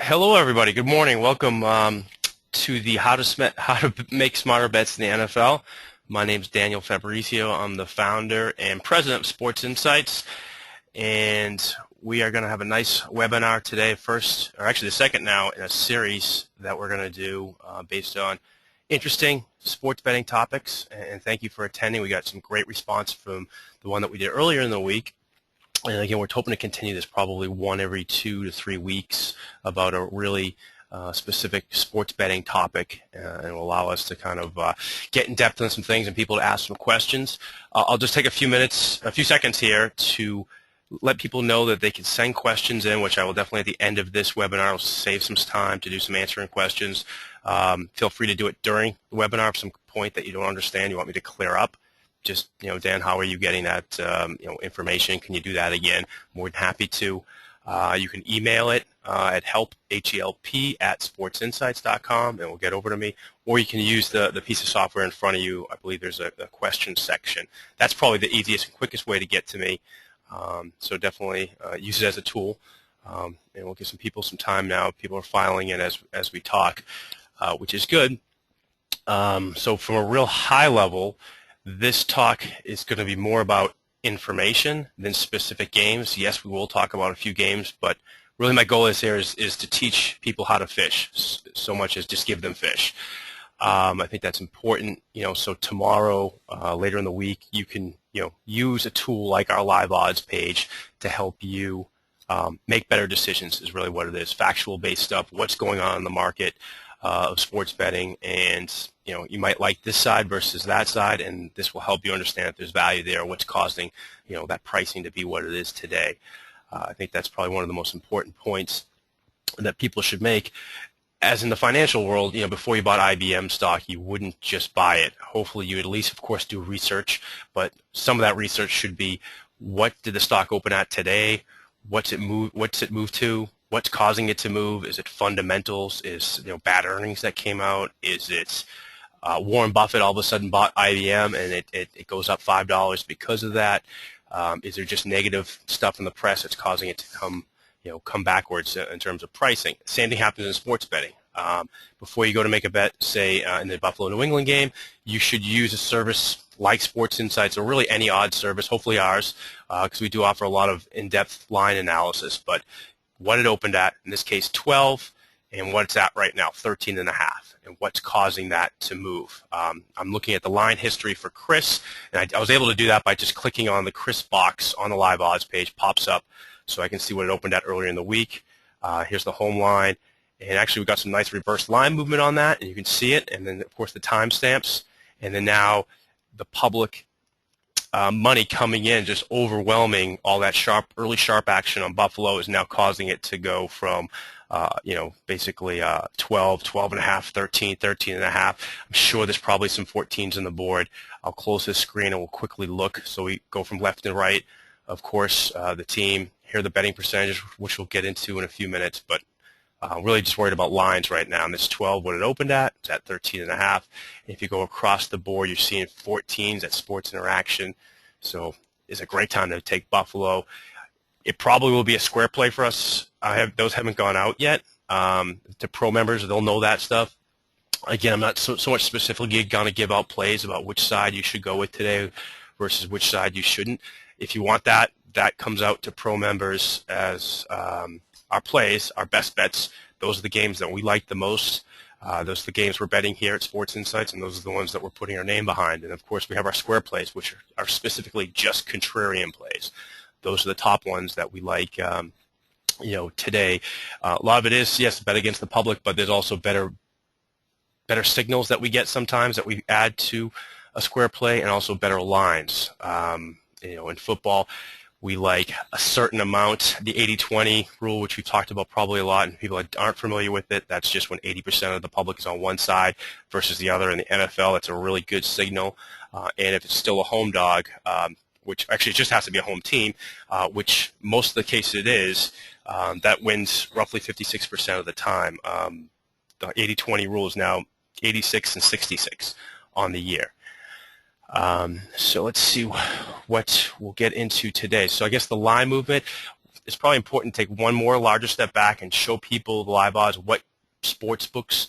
Hello, everybody. Good morning. Welcome to the How to Make Smarter Bets in the NFL. My name is Daniel Fabrizio. I'm the founder and president of Sports Insights, and we are going to have a nice webinar today. First, or actually the second now in a series that we're going to do based on interesting sports betting topics. And thank you for attending. We got some great response from the one that we did earlier in the week. And again, we're hoping to continue this probably one every 2 to 3 weeks about a really specific sports betting topic, and it will allow us to kind of get in depth on some things and people to ask some questions. I'll just take a few seconds here to let people know that they can send questions in, which I will definitely at the end of this webinar. I'll save some time to do some answering questions. Feel free to do it during the webinar if some point that you don't understand you want me to clear up. Just, Dan, how are you getting that, information? Can you do that again? More than happy to. You can email it at help@sportsinsights.com, and it will get over to me. Or you can use the piece of software in front of you. I believe there's a question section. That's probably the easiest and quickest way to get to me. So definitely use it as a tool. And we'll give some people some time now. People are filing in as we talk, which is good. So from a real high level, this talk is going to be more about information than specific games. Yes, we will talk about a few games, but really my goal is to teach people how to fish, so much as just give them fish. I think that's important. So tomorrow, later in the week, you can use a tool like our live odds page to help you make better decisions. Is really what it is. Factual based stuff. What's going on in the market of sports betting, and you might like this side versus that side, and this will help you understand if there's value there, what's causing that pricing to be what it is today. I think that's probably one of the most important points that people should make. As in the financial world, before you bought IBM stock, you wouldn't just buy it. Hopefully you would at least, of course, do research, but some of that research should be, what did the stock open at today? What's it move to? What's causing it to move? Is it fundamentals? Is bad earnings that came out? Is it Warren Buffett all of a sudden bought IBM and it goes up $5 because of that? Is there just negative stuff in the press that's causing it to come backwards in terms of pricing? Same thing happens in sports betting. Before you go to make a bet, say in the Buffalo-New England game, you should use a service like Sports Insights, or really any odds service, hopefully ours, because we do offer a lot of in-depth line analysis. But what it opened at, in this case 12, and what it's at right now, 13.5, and what's causing that to move. I'm looking at the line history for Chris, and I was able to do that by just clicking on the Chris box on the live odds page, pops up, so I can see what it opened at earlier in the week. Here's the home line, and actually we got some nice reverse line movement on that, and you can see it, and then of course the timestamps, and then now the public money coming in, just overwhelming all that early sharp action on Buffalo, is now causing it to go from, basically 12, 12.5, 13, 13.5. I'm sure there's probably some 14s on the board. I'll close this screen and we'll quickly look. So we go from left to right. Of course, the team, here are the betting percentages, which we'll get into in a few minutes, but really just worried about lines right now. And this 12, what it opened at, it's at 13.5. If you go across the board, you're seeing 14s at Sports Interaction. So it's a great time to take Buffalo. It probably will be a square play for us. Those haven't gone out yet. To pro members, they'll know that stuff. Again, I'm not so much specifically going to give out plays about which side you should go with today versus which side you shouldn't. If you want that comes out to pro members as our plays, our best bets. Those are the games that we like the most. Those are the games we're betting here at Sports Insights, and those are the ones that we're putting our name behind. And, of course, we have our square plays, which are specifically just contrarian plays. Those are the top ones that we like, today. A lot of it is, yes, bet against the public, but there's also better signals that we get sometimes that we add to a square play, and also better lines. In football, we like a certain amount, the 80-20 rule, which we've talked about probably a lot, and people that aren't familiar with it, that's just when 80% of the public is on one side versus the other. In the NFL, it's a really good signal. And if it's still a home dog, which actually it just has to be a home team, which most of the cases it is, that wins roughly 56% of the time. The 80-20 rule is now 86 and 66 on the year. So let's see what we'll get into today. So I guess the line movement, it's probably important to take one more larger step back and show people the live odds what sports books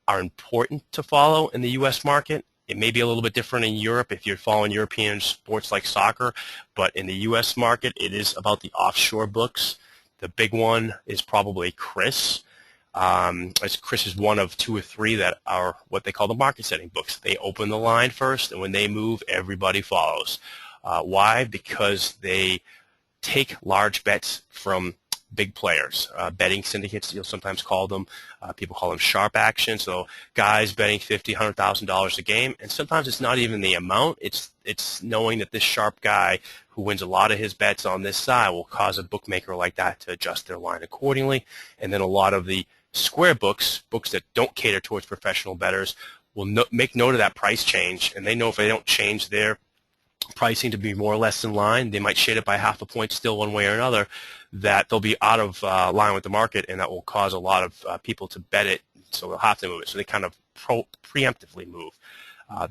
are important to follow in the U.S. market. It may be a little bit different in Europe if you're following European sports like soccer, but in the U.S. market, it is about the offshore books. The big one is probably Chris. As Chris is one of 2 or 3 that are what they call the market setting books. They open the line first, and when they move, everybody follows. Why? Because they take large bets from big players. Betting syndicates, you'll sometimes call them. People call them sharp action. So guys betting $50,000, $100,000 a game, and sometimes it's not even the amount. It's knowing that this sharp guy who wins a lot of his bets on this side will cause a bookmaker like that to adjust their line accordingly. And then a lot of the square books that don't cater towards professional bettors, will make note of that price change, and they know if they don't change their pricing to be more or less in line, they might shade it by half a point still one way or another, that they'll be out of line with the market, and that will cause a lot of people to bet it, so they'll have to move it. So they kind of preemptively move.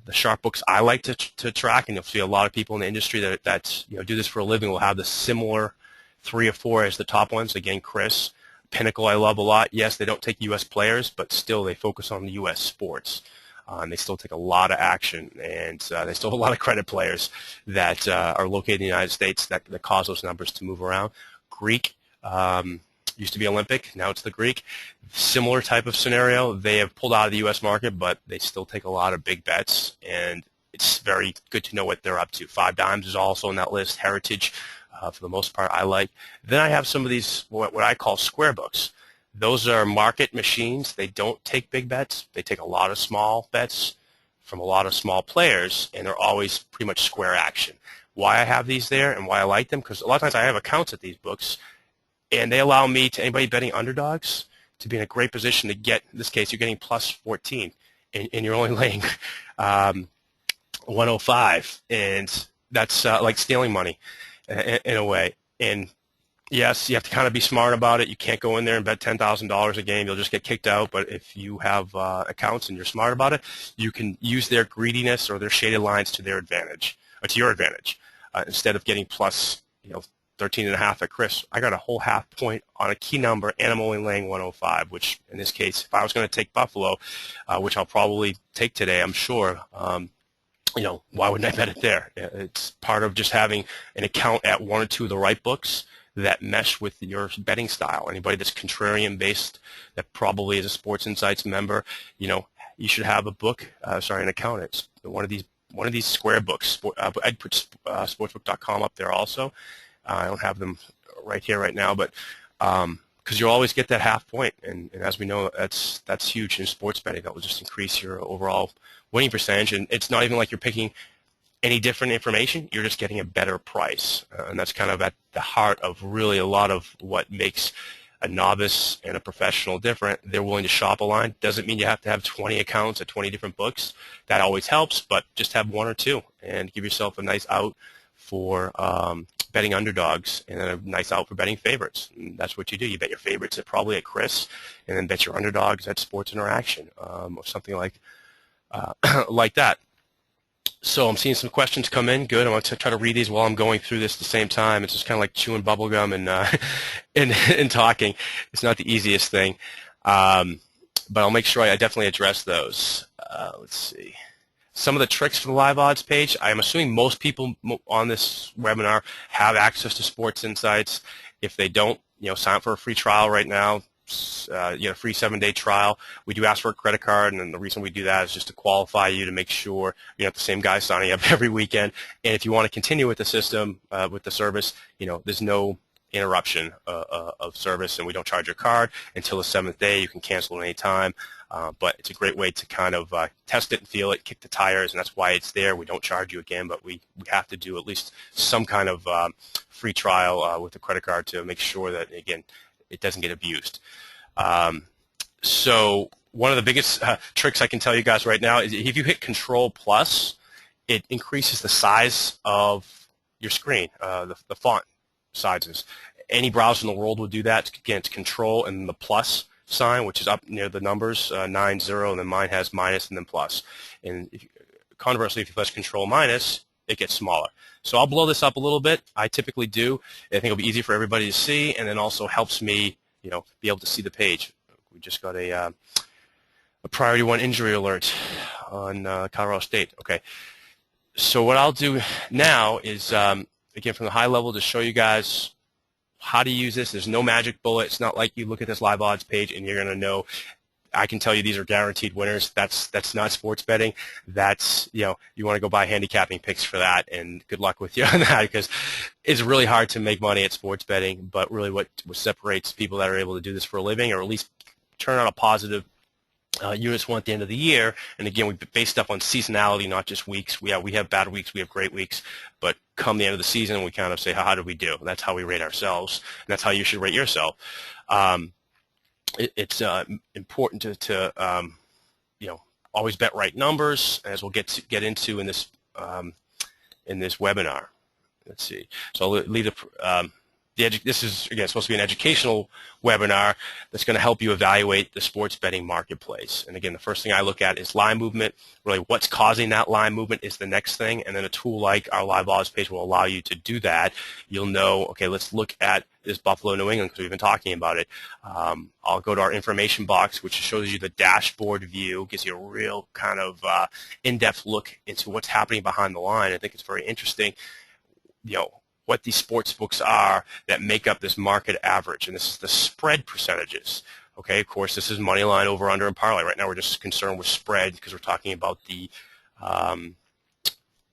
The sharp books I like to track, and you'll see a lot of people in the industry that do this for a living will have the similar 3 or 4 as the top ones. Again, Chris. Pinnacle I love a lot. Yes, they don't take U.S. players, but still they focus on the U.S. sports. And they still take a lot of action, and they still have a lot of credit players that are located in the United States that cause those numbers to move around. Greek used to be Olympic, now it's the Greek. Similar type of scenario. They have pulled out of the U.S. market, but they still take a lot of big bets, and it's very good to know what they're up to. Five Dimes is also on that list. Heritage, for the most part, I like. Then I have some of these, what I call square books. Those are market machines. They don't take big bets. They take a lot of small bets from a lot of small players, and they're always pretty much square action. Why I have these there and why I like them, because a lot of times I have accounts at these books, and they allow me, to anybody betting underdogs, to be in a great position to get, in this case, you're getting plus 14, and you're only laying 105, and that's like stealing money in a way. And yes, you have to kind of be smart about it. You can't go in there and bet $10,000 a game. You'll just get kicked out. But if you have accounts and you're smart about it, you can use their greediness or their shaded lines to their advantage, or to your advantage. Instead of getting plus 13.5 at Chris, I got a whole half point on a key number, and I'm only laying 105, which in this case, if I was going to take Buffalo, which I'll probably take today, I'm sure, why wouldn't I bet it there? It's part of just having an account at 1 or 2 of the right books that mesh with your betting style. Anybody that's contrarian based, that probably is a Sports Insights member, you should have a book, an account. It's one of these square books. I'd put sportsbook.com up there also. I don't have them right here right now, but because you'll always get that half point, and as we know, that's huge in sports betting. That will just increase your overall winning percentage, and it's not even like you're picking any different information. You're just getting a better price, and that's kind of at the heart of really a lot of what makes a novice and a professional different. They're willing to shop a line. Doesn't mean you have to have 20 accounts at 20 different books. That always helps, but just have 1 or 2 and give yourself a nice out for betting underdogs, and then a nice out for betting favorites. And that's what you do. You bet your favorites probably at Chris, and then bet your underdogs at Sports Interaction, or something like that. So I'm seeing some questions come in. Good. I'm going to try to read these while I'm going through this at the same time. It's just kind of like chewing bubble gum and and talking. It's not the easiest thing, but I'll make sure I definitely address those. Let's see. Some of the tricks for the live odds page. I'm assuming most people on this webinar have access to Sports Insights. If they don't, sign up for a free trial right now. A free 7-day trial. We do ask for a credit card, and then the reason we do that is just to qualify you, to make sure you're not the same guy signing up every weekend. And if you want to continue with the system, with the service, there's no interruption of service, and we don't charge your card until the 7th day. You can cancel at any time, but it's a great way to kind of test it and feel it, kick the tires, and that's why it's there. We don't charge you again, but we have to do at least some kind of free trial with the credit card to make sure that, again, it doesn't get abused. So one of the biggest tricks I can tell you guys right now is if you hit Control Plus, it increases the size of your screen, the font sizes. Any browser in the world will do that. Again, it's Control and the plus sign, which is up near the numbers, 9, 0, and then mine has minus and then plus. And conversely, if you press Control minus, it gets smaller. So I'll blow this up a little bit. I typically do. I think it'll be easy for everybody to see, and then also helps me, be able to see the page. We just got a priority 1 injury alert on Colorado State. Okay. So what I'll do now is, again, from the high level, to show you guys how to use this. There's no magic bullet. It's not like you look at this live odds page and you're going to know. I can tell you these are guaranteed winners. That's not sports betting. That's, you want to go buy handicapping picks for that, and good luck with you on that, because it's really hard to make money at sports betting. But really what separates people that are able to do this for a living, or at least turn out a positive units one at the end of the year. And again, we base stuff on seasonality, not just weeks. We have bad weeks, we have great weeks, but come the end of the season, we kind of say, how did we do? That's how we rate ourselves, and that's how you should rate yourself. It's important to always bet right numbers, as we'll get into in this webinar. Let's see. So I'll leave this is, again, supposed to be an educational webinar that's going to help you evaluate the sports betting marketplace. And again, the first thing I look at is line movement. Really, what's causing that line movement is the next thing. And then a tool like our live odds page will allow you to do that. You'll know, okay, let's look at this Buffalo, New England, because we've been talking about it. I'll go to our information box, which shows you the dashboard view, gives you a real kind of in-depth look into what's happening behind the line. I think it's very interesting, what these sports books are that make up this market average, and this is the spread percentages. Okay, of course, this is money line, over, under, and parlay. Right now, we're just concerned with spread because we're talking about the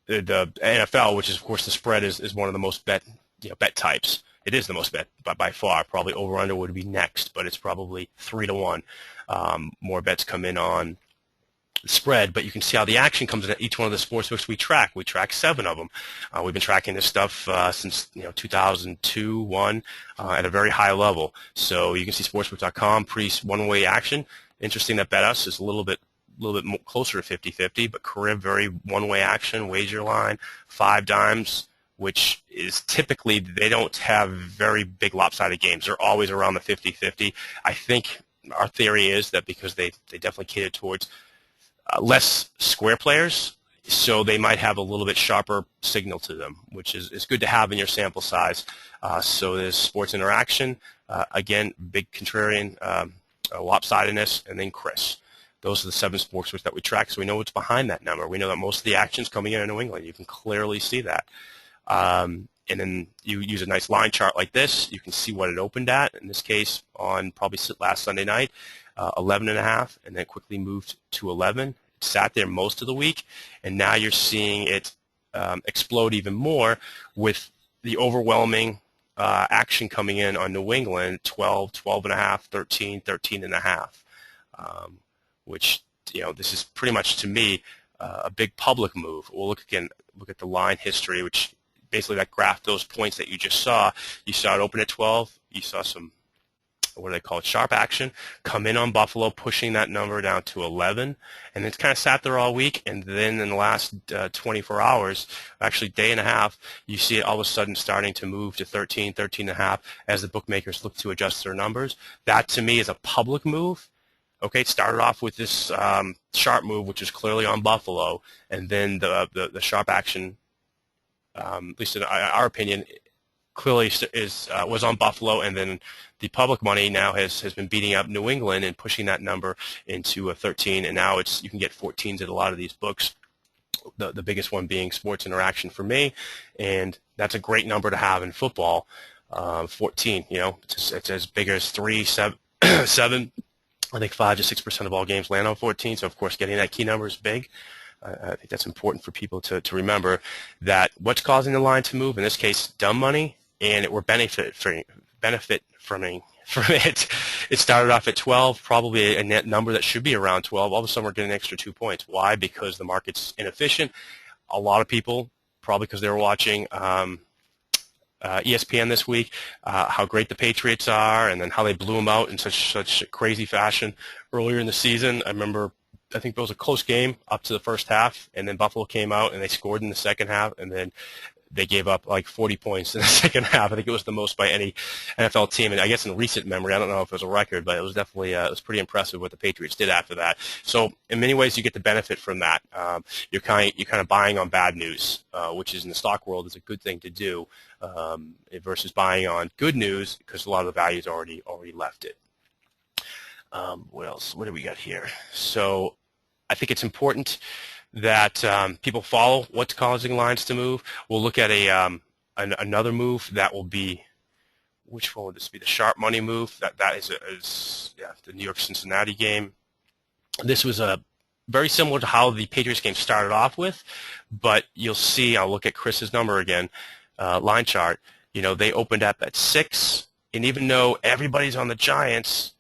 NFL, which is, of course, the spread is one of the most bet types. It is the most bet by far. Probably over, under would be next, but it's probably 3-1. More bets come in on spread, but you can see how the action comes in at each one of the sports books we track. We track 7 of them. We've been tracking this stuff since 2002-1 at a very high level. So you can see sportsbook.com, one-way action. Interesting that BetUs is a little bit more closer to 50-50, but Carib, very one-way action. Wager line, 5 dimes, which is typically, they don't have very big lopsided games. They're always around the 50-50. I think our theory is that because they definitely cater towards less square players, so they might have a little bit sharper signal to them, which is good to have in your sample size. So there's sports interaction, again, big contrarian lopsidedness, and then Chris. Those are the 7 sports books that we track, so we know what's behind that number. We know that most of the action's coming in New England. You can clearly see that. And then you use a nice line chart like this. You can see what it opened at, in this case, on probably last Sunday night, 11.5, and then quickly moved to 11. It sat there most of the week, and now you're seeing it explode even more with the overwhelming action coming in on New England, 12, 12.5, 13, 13.5, which, this is pretty much, to me, a big public move. We'll look at the line history, which basically that graph, those points that you just saw. You saw it open at 12. You saw some, what do they call it, sharp action, come in on Buffalo, pushing that number down to 11, and it's kind of sat there all week. And then in the last 24 hours, actually day and a half, you see it all of a sudden starting to move to 13, 13.5 as the bookmakers look to adjust their numbers. That, to me, is a public move. Okay, it started off with this sharp move, which is clearly on Buffalo, and then the sharp action, at least in our opinion, clearly was on Buffalo, and then the public money now has been beating up New England and pushing that number into a 13, and now you can get 14s at a lot of these books. The biggest one being Sports Interaction for me, and that's a great number to have in football. 14, it's as big as 3, 7. I think 5 to 6% of all games land on 14. So of course, getting that key number is big. I think that's important for people to remember that what's causing the line to move, in this case, dumb money, and we're benefit from it. It started off at 12, probably a net number that should be around 12. All of a sudden, we're getting an extra 2 points. Why? Because the market's inefficient. A lot of people, probably because they were watching ESPN this week, how great the Patriots are, and then how they blew them out in such crazy fashion earlier in the season. I think it was a close game up to the first half, and then Buffalo came out and they scored in the second half, and then they gave up like 40 points in the second half. I think it was the most by any NFL team, and I guess in recent memory, I don't know if it was a record, but it was definitely it was pretty impressive what the Patriots did after that. So in many ways, you get the benefit from that. You're kind of buying on bad news, which is in the stock world is a good thing to do, versus buying on good news because a lot of the value's already left it. What else? What do we got here? So I think it's important that people follow what's causing lines to move. We'll look at another move that will be, which one would this be? The sharp money move. That is the New York Cincinnati game. This was very similar to how the Patriots game started off with, but you'll see. I'll look at Chris's number again, line chart. They opened up at 6, and even though everybody's on the Giants,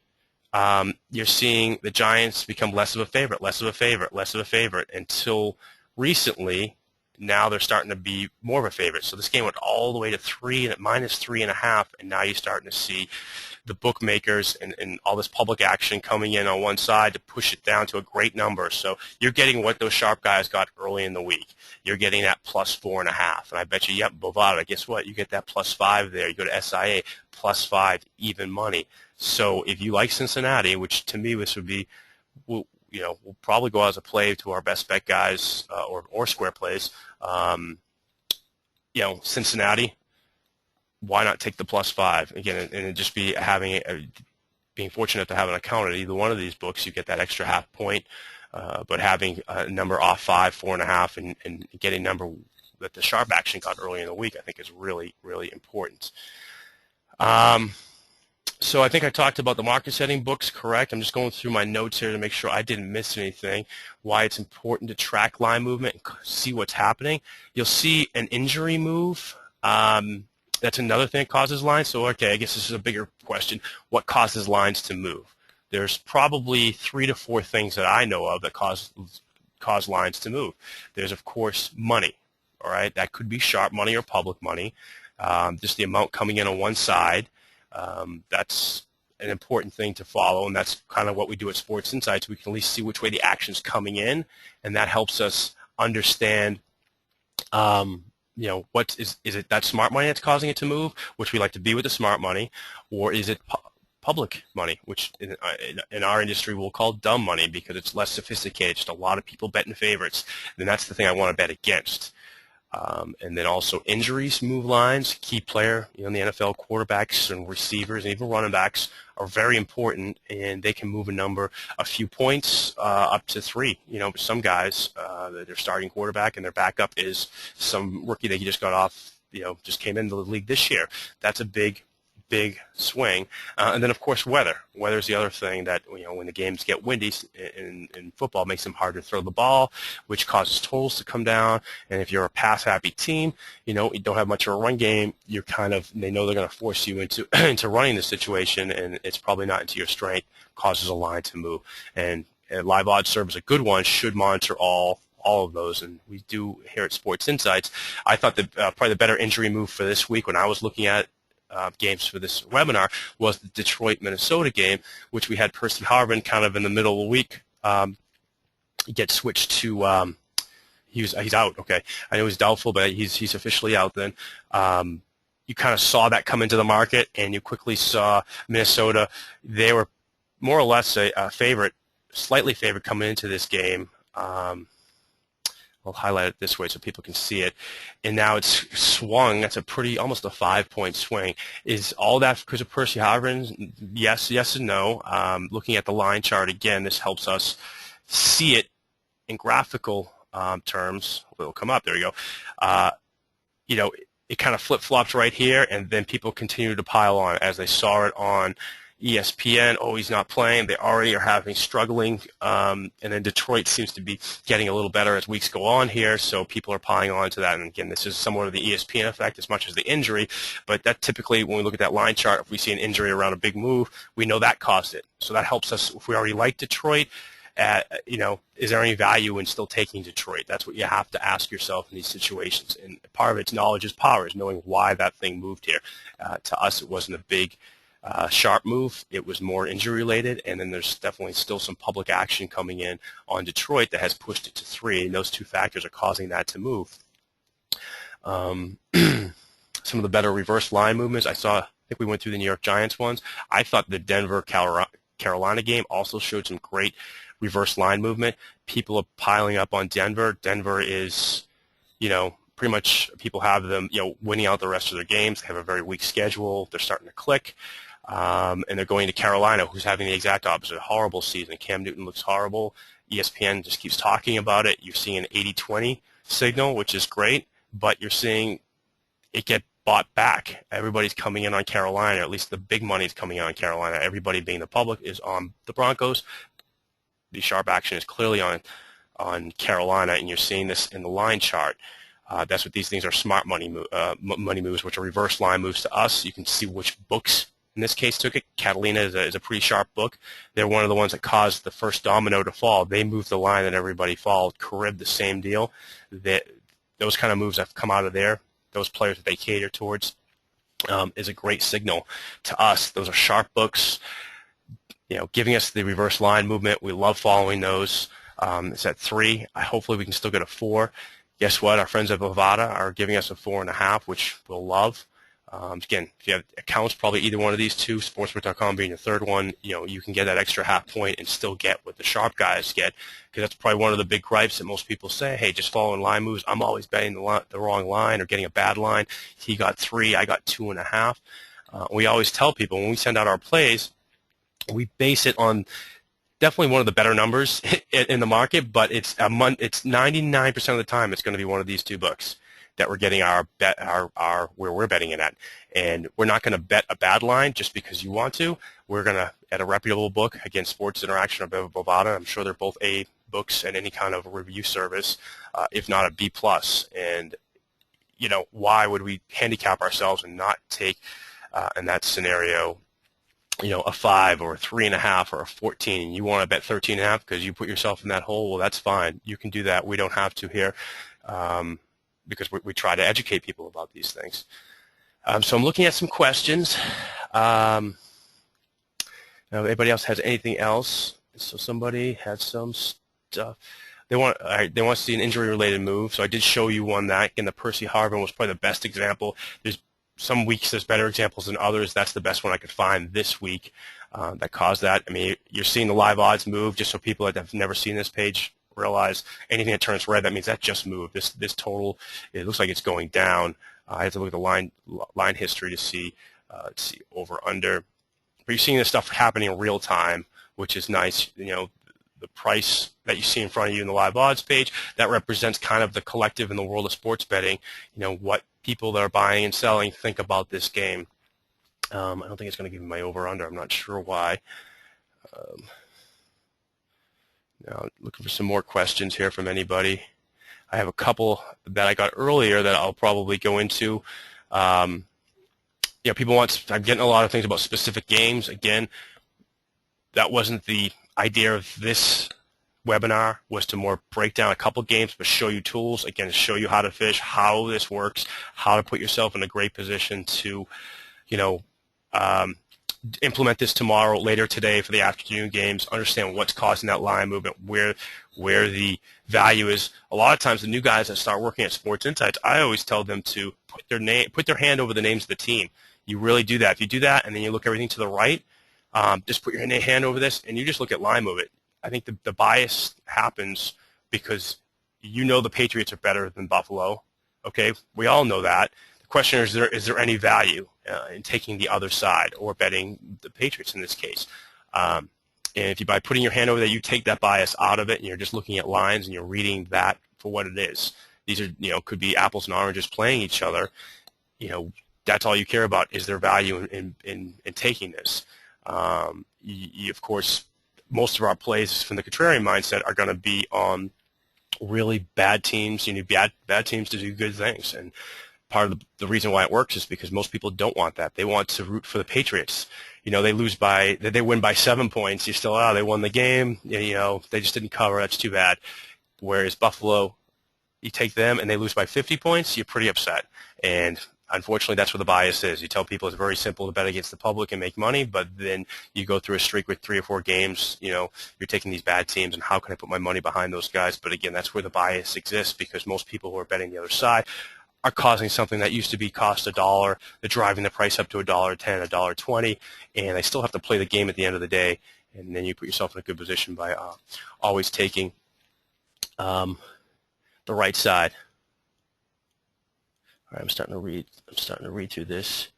you're seeing the Giants become less of a favorite until recently. Now they're starting to be more of a favorite. So this game went all the way to 3 and at -3.5, and now you're starting to see the bookmakers and all this public action coming in on one side to push it down to a great number. So you're getting what those sharp guys got early in the week. You're getting that +4.5, and I bet you, yep, Bovada, guess what? You get that +5 there. You go to SIA, +5, even money. So if you like Cincinnati, which to me this would be, we'll probably go as a play to our best bet guys or square plays. Cincinnati, why not take the +5 again and just be being fortunate to have an account at either one of these books? You get that extra half point, but having a number off 5, 4.5, and getting a number that the sharp action got early in the week, I think is really, really important. So I think I talked about the market setting books, correct? I'm just going through my notes here to make sure I didn't miss anything, why it's important to track line movement and see what's happening. You'll see an injury move. That's another thing that causes lines. So, okay, I guess this is a bigger question. What causes lines to move? There's probably 3 to 4 things that I know of that cause lines to move. There's, of course, money, all right? That could be sharp money or public money, just the amount coming in on one side. That's an important thing to follow, and that's kind of what we do at Sports Insights. We can at least see which way the action's coming in, and that helps us understand, what is it that smart money that's causing it to move, which we like to be with the smart money, or is it public money, which in our industry we'll call dumb money because it's less sophisticated, just a lot of people betting favorites, and that's the thing I want to bet against. And then also injuries move lines. Key player, in the NFL, quarterbacks and receivers and even running backs are very important, and they can move a few points up to 3. Some guys, their starting quarterback and their backup is some rookie that he just got off, just came into the league this year. That's a big swing. And then, of course, weather. Weather is the other thing that, when the games get windy in football, makes them hard to throw the ball, which causes totals to come down. And if you're a pass-happy team, you don't have much of a run game, they know they're going to force you into into running the situation, and it's probably not into your strength, causes a line to move. And live odds serve as a good one, should monitor all of those, and we do here at Sports Insights. I thought that probably the better injury move for this week when I was looking at games for this webinar was the Detroit-Minnesota game, which we had Percy Harvin kind of in the middle of the week get switched to he's out. Okay, I know he's doubtful, but he's officially out. Then you kind of saw that come into the market, and you quickly saw Minnesota. They were more or less a favorite, slightly favored coming into this game. I'll highlight it this way so people can see it. And now it's swung. That's almost a 5-point swing. Is all that because of Percy Harvin? Yes and no. Looking at the line chart again, this helps us see it in graphical terms. It'll come up. There we go. It kind of flip-flops right here, and then people continue to pile on as they saw it on ESPN. Oh, he's not playing. They already are struggling. And then Detroit seems to be getting a little better as weeks go on here, so people are piling on to that. And again, this is somewhat of the ESPN effect as much as the injury, but that typically, when we look at that line chart, if we see an injury around a big move, we know that caused it. So that helps us, if we already like Detroit, is there any value in still taking Detroit? That's what you have to ask yourself in these situations. And part of it's knowledge is power, is knowing why that thing moved here. To us, it wasn't a big sharp move. It was more injury related, and then there's definitely still some public action coming in on Detroit that has pushed it to 3, and those 2 factors are causing that to move. Some of the better reverse line movements. I think we went through the New York Giants ones. I thought the Denver-Carolina game also showed some great reverse line movement. People are piling up on Denver. Denver is, pretty much people have them, winning out the rest of their games. They have a very weak schedule. They're starting to click. And they're going to Carolina, who's having the exact opposite. Horrible season. Cam Newton looks horrible. ESPN just keeps talking about it. You're seeing an 80-20 signal, which is great, but you're seeing it get bought back. Everybody's coming in on Carolina, or at least the big money's coming in on Carolina. Everybody being the public is on the Broncos. The sharp action is clearly on Carolina, and you're seeing this in the line chart. That's what these things are, smart money moves, which are reverse line moves to us. You can see which books in this case took it. Catalina is a pretty sharp book. They're one of the ones that caused the first domino to fall. They moved the line and everybody followed. Carib, the same deal. Those kind of moves have come out of there. Those players that they cater towards is a great signal to us. Those are sharp books, giving us the reverse line movement. We love following those. It's at 3. Hopefully we can still get a 4. Guess what? Our friends at Bovada are giving us a 4.5, which we'll love. Again, if you have accounts, probably either one of these two, sportsbook.com being your third one, you can get that extra half point and still get what the sharp guys get, because that's probably one of the big gripes that most people say, hey, just following line moves, I'm always betting the wrong line or getting a bad line. He got 3, I got 2.5. We always tell people when we send out our plays, we base it on definitely one of the better numbers in the market, but it's 99% of the time it's going to be one of these two books that we're getting our bet, our where we're betting it at. And we're not going to bet a bad line just because you want to. We're going to, at a reputable book, again, Sports Interaction or Bovada, I'm sure they're both A books and any kind of review service, if not a B+. And, why would we handicap ourselves and not take, in that scenario, a 5 or a 3.5 or a 14. You want to bet 13.5 because you put yourself in that hole. Well, that's fine. You can do that. We don't have to here. Because we try to educate people about these things. So I'm looking at some questions. Now, anybody else has anything else? So somebody had some stuff. They want to see an injury-related move. So I did show you one that. And the Percy Harvin was probably the best example. There's some weeks there's better examples than others. That's the best one I could find this week that caused that. I mean, you're seeing the live odds move, just so people that have never seen this page realize anything that turns red, that means that just moved. This total, it looks like it's going down. I have to look at the line history to see over under. But you're seeing this stuff happening in real time, which is nice. The price that you see in front of you in the live odds page, that represents kind of the collective in the world of sports betting. What people that are buying and selling think about this game. I don't think it's going to give me my over under. I'm not sure why. Now, looking for some more questions here from anybody. I have a couple that I got earlier that I'll probably go into. I'm getting a lot of things about specific games. Again, that wasn't the idea of this webinar, was to more break down a couple games, but show you tools, again, to show you how to fish, how this works, how to put yourself in a great position to, implement this tomorrow, later today for the afternoon games, understand what's causing that line movement, where the value is. A lot of times the new guys that start working at Sports Insights, I always tell them to put their hand over the names of the team. You really do that. If you do that and then you look everything to the right, just put your hand over this and you just look at line movement. I think the bias happens because the Patriots are better than Buffalo. Okay, we all know that. The question is there any value in taking the other side or betting the Patriots in this case? And if you, by putting your hand over that, you take that bias out of it and you're just looking at lines and you're reading that for what it is. These are, could be apples and oranges playing each other. That's all you care about. Is there value in taking this? Of course, most of our plays from the contrarian mindset are going to be on really bad teams. You need bad teams to do good things. And part of the reason why it works is because most people don't want that. They want to root for the Patriots. They win by 7 points. You still, they won the game. They just didn't cover. That's too bad. Whereas Buffalo, you take them and they lose by 50 points, you're pretty upset. And unfortunately, that's where the bias is. You tell people it's very simple to bet against the public and make money, but then you go through a streak with 3 or 4 games, you're taking these bad teams, and how can I put my money behind those guys? But again, that's where the bias exists, because most people who are betting the other side are causing something that used to be cost $1. They're driving the price up to $1.10, $1.20, and they still have to play the game at the end of the day. And then you put yourself in a good position by always taking the right side. All right, I'm starting to read through this.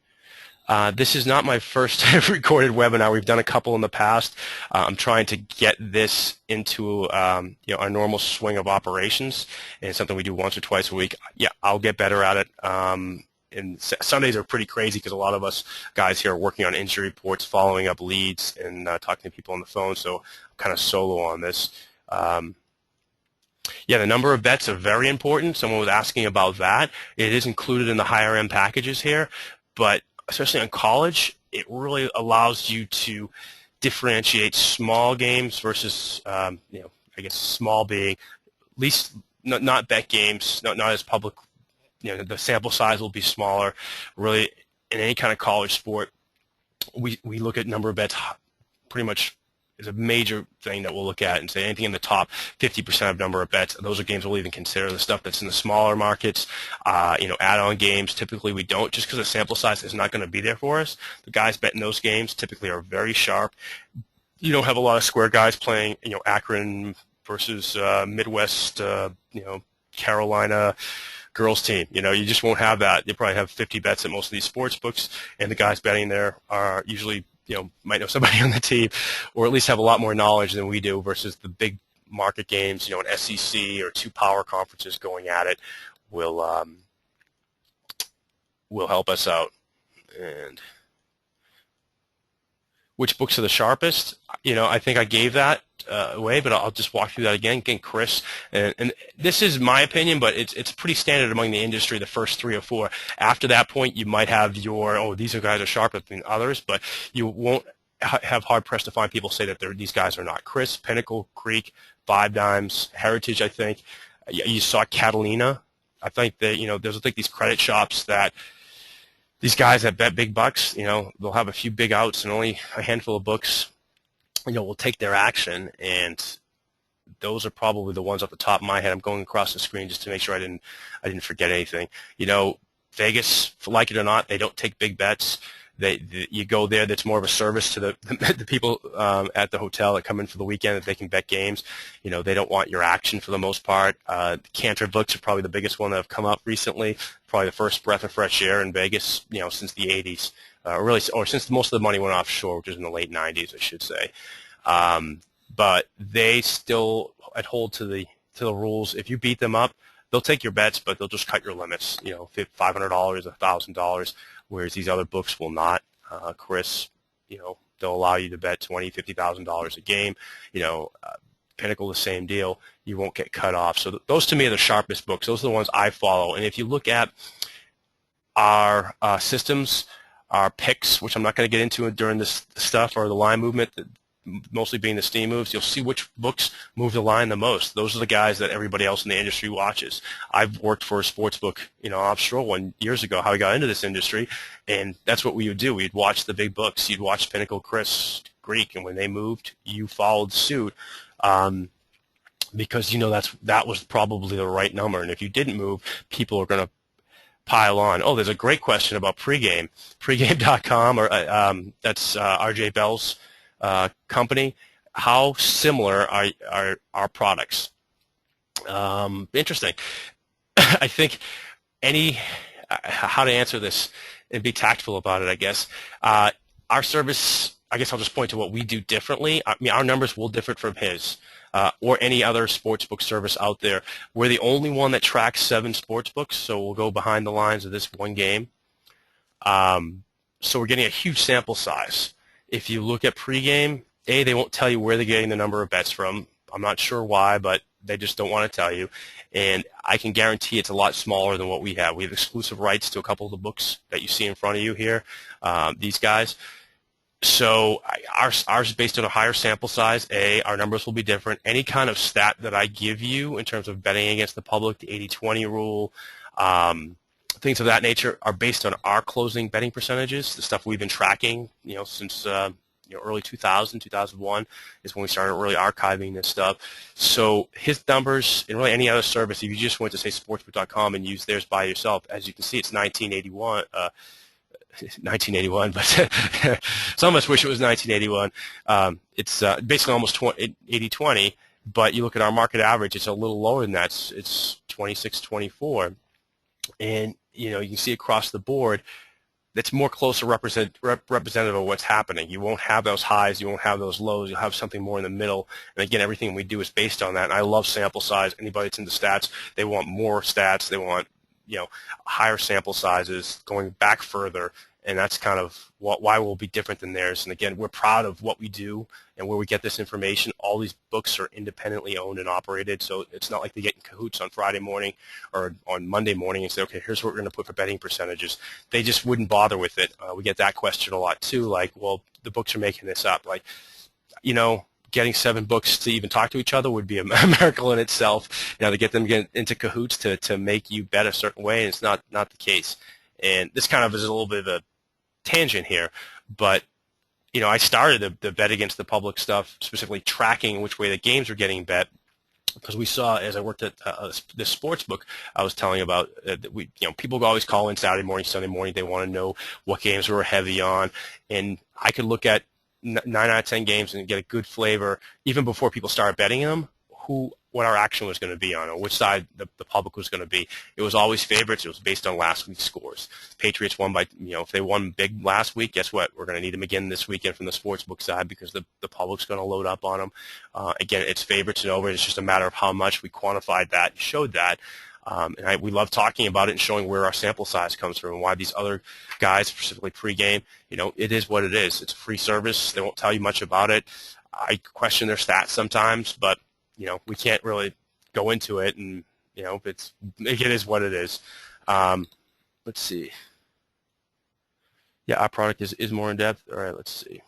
This is not my first recorded webinar. We've done a couple in the past. I'm trying to get this into our normal swing of operations, and it's something we do once or twice a week. Yeah, I'll get better at it. And Sundays are pretty crazy because a lot of us guys here are working on injury reports, following up leads, and talking to people on the phone. So I'm kind of solo on this. Yeah, the number of bets are very important. Someone was asking about that. It is included in the higher end packages here, but especially in college, it really allows you to differentiate small games versus, I guess small being at least not bet games, not as public. The sample size will be smaller. Really, in any kind of college sport, we look at number of bets pretty much is a major thing that we'll look at and say anything in the top 50% of number of bets. Those are games we'll even consider. The stuff that's in the smaller markets, add-on games, typically we don't, just because the sample size is not going to be there for us. The guys betting those games typically are very sharp. You don't have a lot of square guys playing, Akron versus Midwest, Carolina girls team. You just won't have that. You probably have 50 bets at most of these sports books, and the guys betting there are usually might know somebody on the team, or at least have a lot more knowledge than we do versus the big market games, an SEC or two power conferences going at it will help us out. And which books are the sharpest? I think I gave that away, but I'll just walk through that again. Again, Chris, and this is my opinion, but it's pretty standard among the industry, the first 3 or 4. After that point, you might have these guys are sharper than others, but you won't have hard-pressed to find people say that these guys are not. Chris, Pinnacle, Creek, Five Dimes, Heritage, I think. You saw Catalina. I think that, there's these credit shops that these guys that bet big bucks, they'll have a few big outs and only a handful of books, will take their action, and those are probably the ones off the top of my head. I'm going across the screen just to make sure I didn't forget anything. Vegas, like it or not, they don't take big bets. You go there, that's more of a service to the people at the hotel that come in for the weekend that they can bet games. They don't want your action for the most part. Cantor books are probably the biggest one that have come up recently. Probably the first breath of fresh air in Vegas, since the 80s, or since most of the money went offshore, which is in the late 90s, I should say. But they still adhere to the rules. If you beat them up, they'll take your bets, but they'll just cut your limits. $500, $1,000. Whereas these other books will not. Chris, they'll allow you to bet $20,000, $50,000 a game. Pinnacle, the same deal. You won't get cut off. So those to me are the sharpest books. Those are the ones I follow. And if you look at our systems, our picks, which I'm not going to get into during this stuff, or the line movement, mostly being the steam moves, you'll see which books move the line the most. Those are the guys that everybody else in the industry watches. I've worked for a sports book, offshore years ago, how I got into this industry, and that's what we would do. We'd watch the big books. You'd watch Pinnacle, Chris, Greek, and when they moved, you followed suit, because that was probably the right number. And if you didn't move, people are going to pile on. Oh, there's a great question about pregame, pregame.com, or that's RJ Bell's company. How similar are our products? Interesting. I think how to answer this and be tactful about it, I guess. Our service, I guess I'll just point to what we do differently. Our numbers will differ from his or any other sportsbook service out there. We're the only one that tracks 7 sportsbooks, so we'll go behind the lines of this one game. So we're getting a huge sample size. If you look at pregame, they won't tell you where they're getting the number of bets from. I'm not sure why, but they just don't want to tell you. And I can guarantee it's a lot smaller than what we have. We have exclusive rights to a couple of the books that you see in front of you here, these guys. So ours is based on a higher sample size. Our numbers will be different. Any kind of stat that I give you in terms of betting against the public, the 80-20 rule, things of that nature are based on our closing betting percentages, the stuff we've been tracking, since early 2000, 2001 is when we started really archiving this stuff. So his numbers, and really any other service, if you just went to, say, sportsbook.com and used theirs by yourself, as you can see, it's 1981, but some of us wish it was 1981. It's basically almost 80-20, but you look at our market average, it's a little lower than that. It's 26-24. And, you can see across the board, that's more closer representative of what's happening. You won't have those highs, you won't have those lows, you'll have something more in the middle. And again, everything we do is based on that. And I love sample size. Anybody that's into stats, they want more stats, they want higher sample sizes, going back further, and that's kind of why we'll be different than theirs. And again, we're proud of what we do and where we get this information. All these books are independently owned and operated, so it's not like they get in cahoots on Friday morning or on Monday morning and say, okay, here's what we're going to put for betting percentages. They just wouldn't bother with it. We get that question a lot too, like, well, the books are making this up. Like, getting 7 books to even talk to each other would be a miracle in itself. To get them into cahoots to make you bet a certain way, and it's not the case. And this kind of is a little bit of a tangent here, but I started the bet against the public stuff, specifically tracking which way the games were getting bet, because we saw, as I worked at this sports book I was telling about, that people always call in Saturday morning, Sunday morning. They want to know what games we were heavy on, and I could look at 9 out of 10 games and get a good flavor even before people started betting them, what our action was going to be on, or which side the public was going to be. It was always favorites. It was based on last week's scores. Patriots won by, if they won big last week, guess what? We're going to need them again this weekend from the sportsbook side because the public's going to load up on them. Again, it's favorites and over. It's just a matter of how much we quantified that and showed that. We love talking about it and showing where our sample size comes from and why these other guys, specifically pregame, it is what it is. It's a free service. They won't tell you much about it. I question their stats sometimes, but we can't really go into it, and it is what it is. Let's see. Yeah, our product is more in depth. All right, let's see.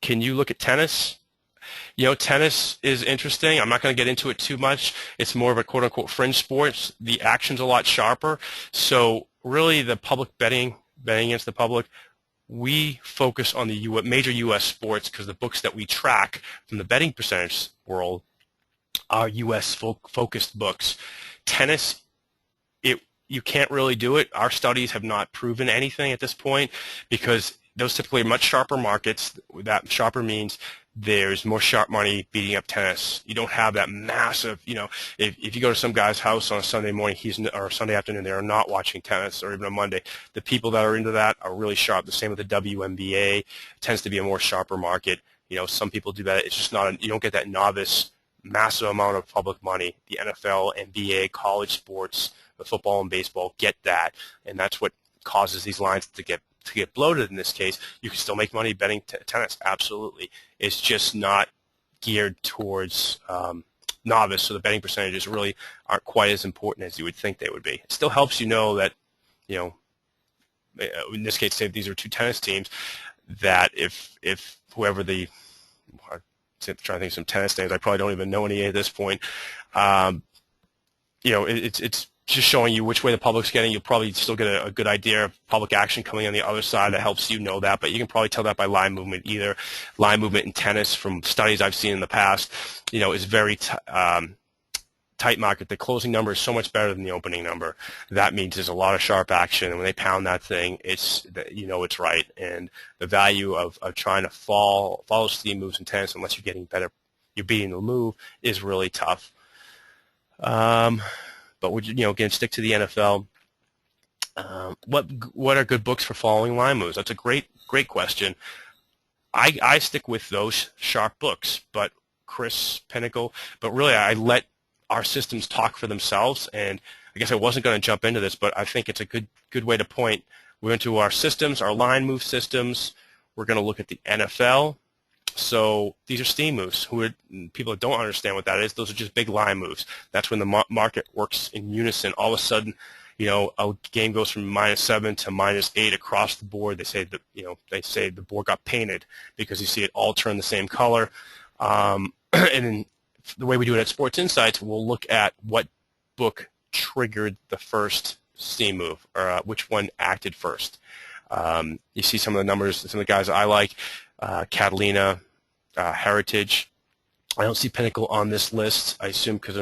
Can you look at tennis? Tennis is interesting. I'm not going to get into it too much. It's more of a quote-unquote fringe sport. The action's a lot sharper. So really, the public betting against the public, we focus on the major U.S. sports because the books that we track from the betting percentage world are U.S. focused books. Tennis, you can't really do it. Our studies have not proven anything at this point because those typically are much sharper markets. That sharper means there's more sharp money beating up tennis. You don't have that massive, if you go to some guy's house on a Sunday morning, or Sunday afternoon, they are not watching tennis, or even on Monday. The people that are into that are really sharp. The same with the WNBA. It tends to be a more sharper market. Some people do that. It's just you don't get that novice, massive amount of public money. The NFL, NBA, college sports, the football and baseball get that, and that's what causes these lines to get bloated in this case. You can still make money betting tennis, absolutely. It's just not geared towards novice, so the betting percentages really aren't quite as important as you would think they would be. It still helps that, in this case, say these are 2 tennis teams, that if whoever I'm trying to think of some tennis names, I probably don't even know any at this point, it's just showing you which way the public's getting. You'll probably still get a good idea of public action coming on the other side that helps you know that, but you can probably tell that by line movement. Either line movement in tennis, from studies I've seen in the past, is very tight market. The closing number is so much better than the opening number. That means there's a lot of sharp action, and when they pound that thing, it's right. And the value of trying to follow steam moves in tennis, unless you're getting better, you're beating the move, is really tough. But would again stick to the NFL? What are good books for following line moves? That's a great question. I stick with those sharp books, but Chris Pinnacle. But really, I let our systems talk for themselves. And I guess I wasn't going to jump into this, but I think it's a good way to point. We're into our systems, our line move systems. We're going to look at the NFL. So these are steam moves. People that don't understand what that is, those are just big line moves. That's when the market works in unison. All of a sudden, a game goes from -7 to -8 across the board. They say the board got painted because you see it all turn the same color. And then the way we do it at Sports Insights, we'll look at what book triggered the first steam move, or which one acted first. You see some of the numbers, some of the guys I like, Catalina, Heritage. I don't see Pinnacle on this list. I assume because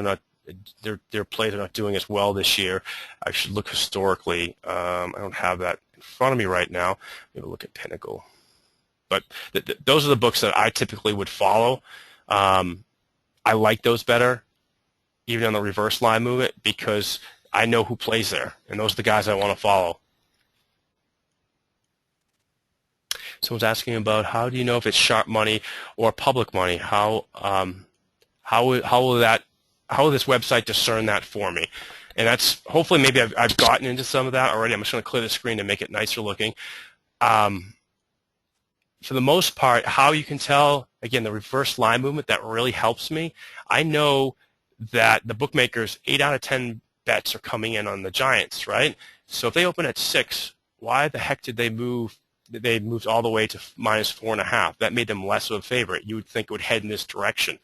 their plays are not doing as well this year. I should look historically. I don't have that in front of me right now. Maybe look at Pinnacle. But those are the books that I typically would follow. I like those better, even on the reverse line movement, because I know who plays there, and those are the guys I want to follow. Someone's asking about how do you know if it's sharp money or public money? How will this website discern that for me? And that's hopefully maybe I've gotten into some of that already. I'm just going to clear the screen to make it nicer looking. For the most part, how you can tell, again, the reverse line movement, that really helps me. I know that the bookmakers, 8 out of 10 bets are coming in on the Giants, right? So if they open at 6, why the heck did they move? They moved all the way to -4.5. That made them less of a favorite. You would think it would head in this direction.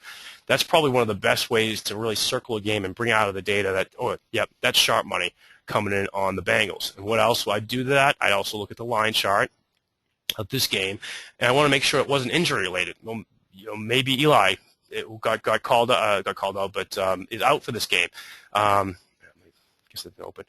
That's probably one of the best ways to really circle a game and bring out of the data that, oh, yep, that's sharp money coming in on the Bengals. And what else would I do to that? I'd also look at the line chart of this game, and I want to make sure it wasn't injury related. Well, maybe Eli got called out, but is out for this game. I guess it's open.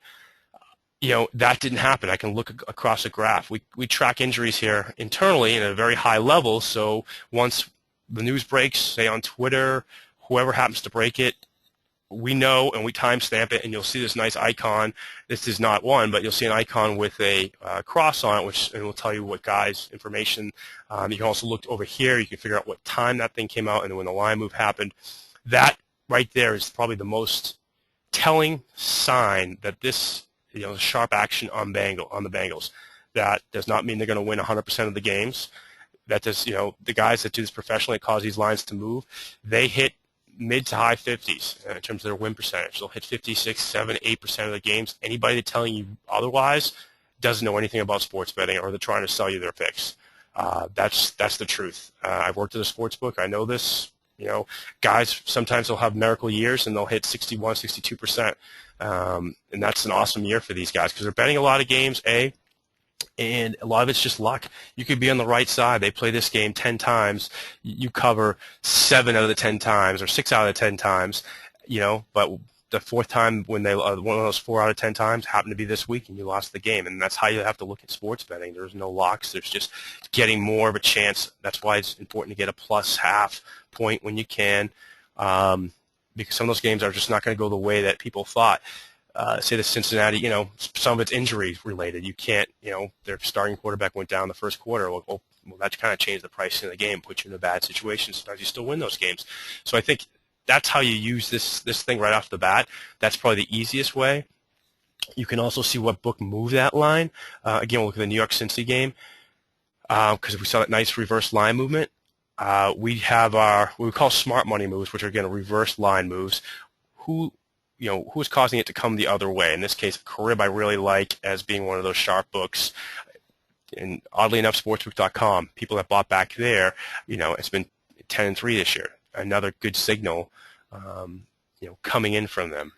That didn't happen. I can look across a graph. We track injuries here internally at a very high level, so once the news breaks, say on Twitter, whoever happens to break it, we know and we timestamp it, and you'll see this nice icon. This is not one, but you'll see an icon with a cross on it, and will tell you what guy's information. You can also look over here. You can figure out what time that thing came out and when the line move happened. That right there is probably the most telling sign that this sharp action on the Bengals. That does not mean they're going to win 100% of the games. That does, the guys that do this professionally, cause these lines to move, they hit mid to high 50s in terms of their win percentage. They'll hit 56, 7, 8% of the games. Anybody that's telling you otherwise doesn't know anything about sports betting, or they're trying to sell you their picks. That's the truth. I've worked at a sports book. I know this. Guys sometimes they'll have miracle years and they'll hit 61, 62%. And that's an awesome year for these guys because they're betting a lot of games, and a lot of it's just luck. You could be on the right side. They play this game 10 times. You cover 7 out of the 10 times or 6 out of the 10 times, but the fourth time when one of those 4 out of 10 times happened to be this week and you lost the game. And that's how you have to look at sports betting. There's no locks. There's just getting more of a chance. That's why it's important to get a plus half point when you can, because some of those games are just not going to go the way that people thought. Say the Cincinnati, some of it's injury related. You can't, their starting quarterback went down the first quarter. Well, that kind of changed the pricing of the game, put you in a bad situation. Sometimes you still win those games. So I think that's how you use this thing right off the bat. That's probably the easiest way. You can also see what book moved that line. Again, we'll look at the New York Cincy game because we saw that nice reverse line movement. We have what we call smart money moves, which are, again, reverse line moves. Who's causing it to come the other way? In this case, Carib I really like as being one of those sharp books. And oddly enough, sportsbook.com, people that bought back there, it's been 10-3 this year. Another good signal, coming in from them.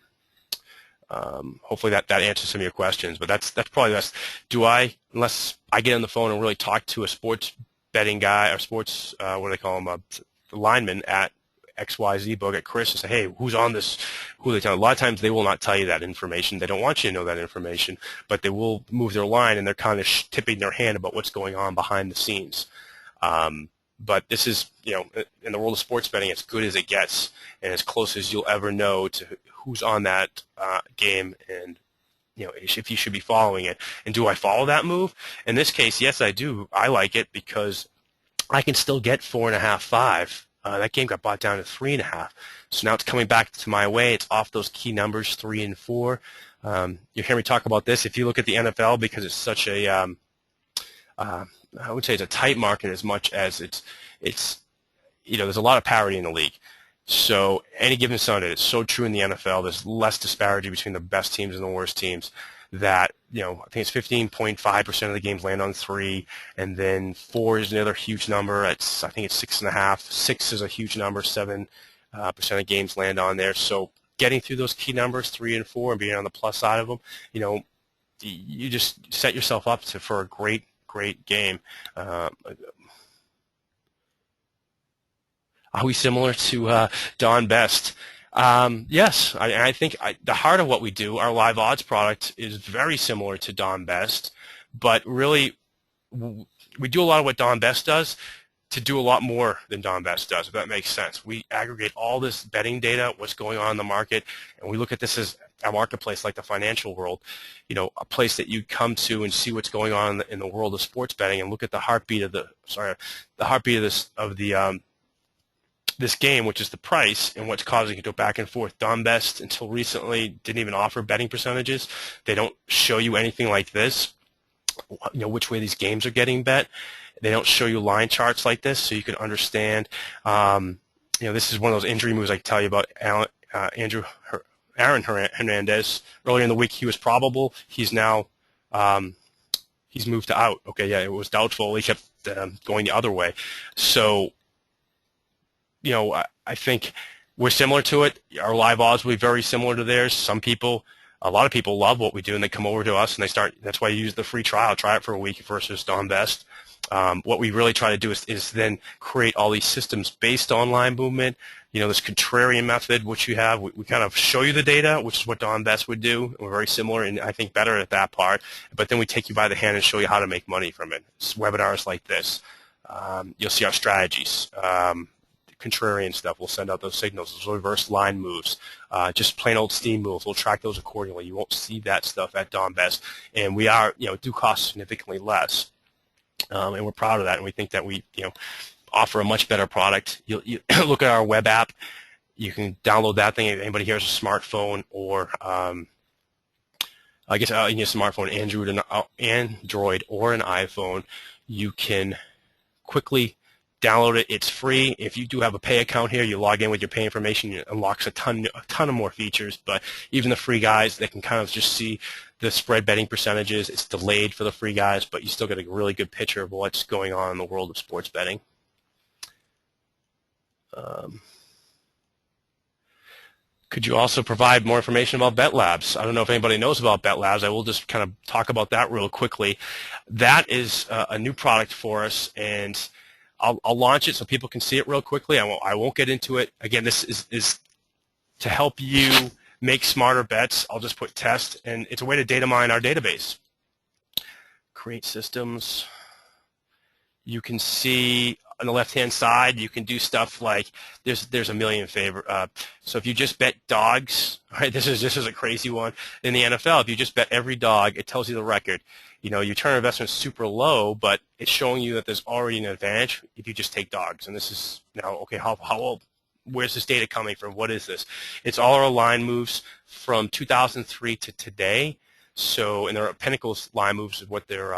Hopefully that answers some of your questions, but that's probably the best. Unless I get on the phone and really talk to a sports betting guy or sports, what do they call him, lineman at XYZ book at Chris and say, hey, who's on this? Who are they telling? A lot of times they will not tell you that information. They don't want you to know that information, but they will move their line and they're kind of tipping their hand about what's going on behind the scenes. But this is, in the world of sports betting, as good as it gets and as close as you'll ever know to who's on that game and, if you should be following it. And do I follow that move? In this case, yes, I do. I like it because I can still get 4.5, 5. That game got bought down to 3.5. So now it's coming back to my way. It's off those key numbers, 3 and 4. You hear me talk about this. If you look at the NFL, because it's such a, I would say it's a tight market as much as it's there's a lot of parity in the league. So any given Sunday, it's so true in the NFL. There's less disparity between the best teams and the worst teams. That, I think it's 15.5% of the games land on 3, and then 4 is another huge number. I think it's 6.5. 6 is a huge number. 7% of games land on there. So getting through those key numbers, 3 and 4, and being on the plus side of them, you just set yourself up for a great game. Are we similar to Don Best? Yes, I think the heart of what we do, our live odds product, is very similar to Don Best, but really we do a lot of what Don Best does to do a lot more than Don Best does, if that makes sense. We aggregate all this betting data, what's going on in the market, and we look at this as a marketplace like the financial world, a place that you come to and see what's going on in the world of sports betting, and look at the heartbeat of this game, which is the price, and what's causing it to go back and forth. Don Best, until recently, didn't even offer betting percentages. They don't show you anything like this, which way these games are getting bet. They don't show you line charts like this, so you can understand. This is one of those injury moves I tell you about. Aaron Hernandez. Earlier in the week, he was probable. He's now he's moved to out. Okay, yeah, it was doubtful. He kept going the other way. So, I think we're similar to it. Our live odds will be very similar to theirs. A lot of people love what we do, and they come over to us, and they start. That's why you use the free trial. Try it for a week versus Don Best. What we really try to do is then create all these systems based on line movement. This contrarian method, which you have. We kind of show you the data, which is what Don Best would do. We're very similar, and I think better at that part. But then we take you by the hand and show you how to make money from it. It's webinars like this. You'll see our strategies. Contrarian stuff. We'll send out those signals, those reverse line moves, just plain old steam moves. We'll track those accordingly. You won't see that stuff at Don Best, and we are, do cost significantly less, and we're proud of that. And we think that we, offer a much better product. You look at our web app. You can download that thing. If anybody here has a smartphone, or I guess in your smartphone, Android or an iPhone, you can quickly download it. It's free. If you do have a pay account here, you log in with your pay information. It unlocks a ton of more features. But even the free guys, they can kind of just see the spread betting percentages. It's delayed for the free guys, but you still get a really good picture of what's going on in the world of sports betting. Could you also provide more information about BetLabs? I don't know if anybody knows about BetLabs. I will just kind of talk about that real quickly. That is a new product for us, and I'll launch it so people can see it real quickly. I won't get into it. Again, this is to help you make smarter bets. I'll just put test, and it's a way to data mine our database. Create systems. You can see on the left-hand side, you can do stuff like there's a million favorite. So if you just bet dogs, right? This is a crazy one in the NFL. If you just bet every dog, it tells you the record. Your return on investment is super low, but it's showing you that there's already an advantage if you just take dogs. And this is now, okay, how old? Where's this data coming from? What is this? It's all our line moves from 2003 to today. So, and there are Pinnacle's line moves is what they're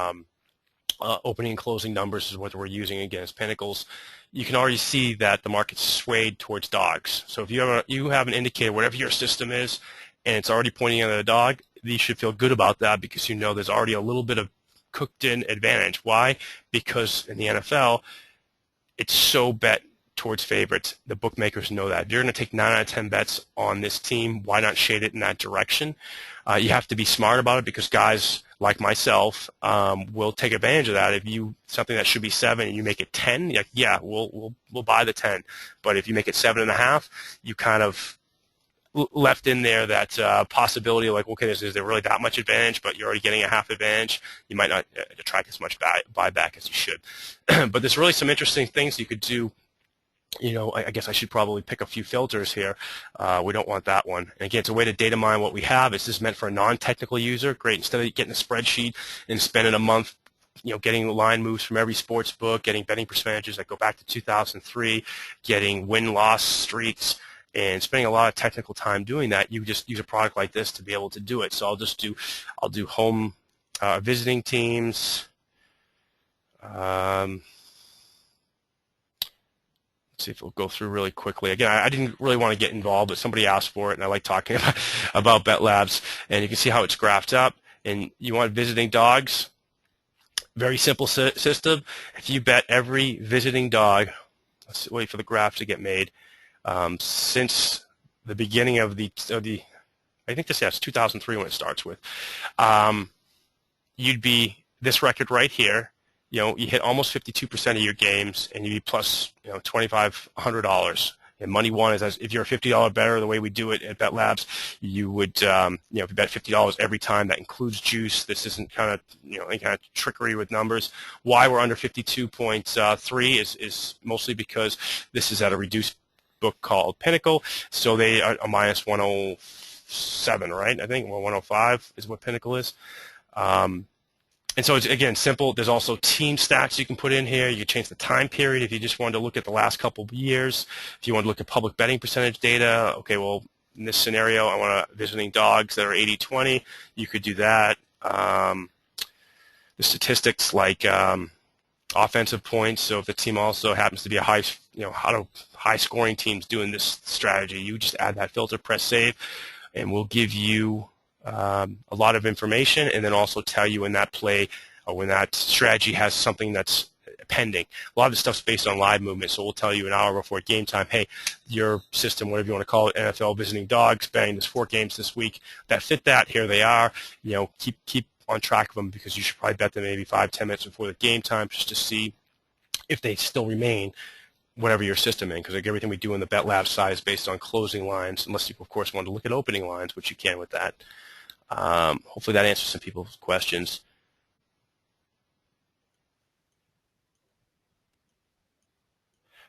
opening and closing numbers is what we're using against Pinnacles. You can already see that the market's swayed towards dogs. So if you have an indicator, whatever your system is, and it's already pointing at a dog, you should feel good about that because there's already a little bit of cooked-in advantage. Why? Because in the NFL, it's so bet towards favorites. The bookmakers know that. If you're going to take 9 out of 10 bets on this team, why not shade it in that direction? You have to be smart about it because guys like myself will take advantage of that. If something that should be 7 and you make it 10, yeah, we'll buy the 10. But if you make it 7.5, you kind of left in there that possibility like, okay, is there really that much advantage, but you're already getting a half advantage. You might not attract as much buyback as you should. But there's really some interesting things you could do. I guess I should probably pick a few filters here. We don't want that one. And again, it's a way to data mine what we have. This is meant for a non-technical user. Great. Instead of getting a spreadsheet and spending a month, getting line moves from every sports book, getting betting percentages that go back to 2003, getting win-loss streaks, and spending a lot of technical time doing that, you just use a product like this to be able to do it. So I'll do home visiting teams. Let's see if we'll go through really quickly. Again, I didn't really want to get involved, but somebody asked for it, and I like talking about BetLabs. And you can see how it's graphed up. And you want visiting dogs. Very simple system. If you bet every visiting dog, let's wait for the graph to get made. Since the beginning of the I think this is 2003 when it starts with. you'd be this record right here. You hit almost 52% of your games, and you'd be plus $2,500. And money one is if you're a $50 bettor, the way we do it at Bet Labs, you would if you bet $50 every time. That includes juice. This isn't kind of any kind of trickery with numbers. Why we're under 52.3 is mostly because this is at a reduced book called Pinnacle, so they are a minus 107, right? I think 105 is what Pinnacle is. And so it's, again, simple. There's also team stats you can put in here. You can change the time period if you just wanted to look at the last couple of years. If you want to look at public betting percentage data, okay, well, in this scenario, I want visiting dogs that are 80-20. You could do that. The statistics like offensive points. So if the team also happens to be a high-scoring team's doing this strategy, you just add that filter, press save, and we'll give you a lot of information, and then also tell you when that play or when that strategy has something that's pending. A lot of the stuff's based on live movement, so we'll tell you an hour before game time, hey, your system, whatever you want to call it, NFL visiting dogs, betting there's 4 games this week that fit that. Here they are. Keep on track of them, because you should probably bet them maybe 5-10 minutes before the game time just to see if they still remain whatever your system in, because like everything we do in the Bet Lab side is based on closing lines, unless you, of course, want to look at opening lines, which you can with that. Hopefully that answers some people's questions.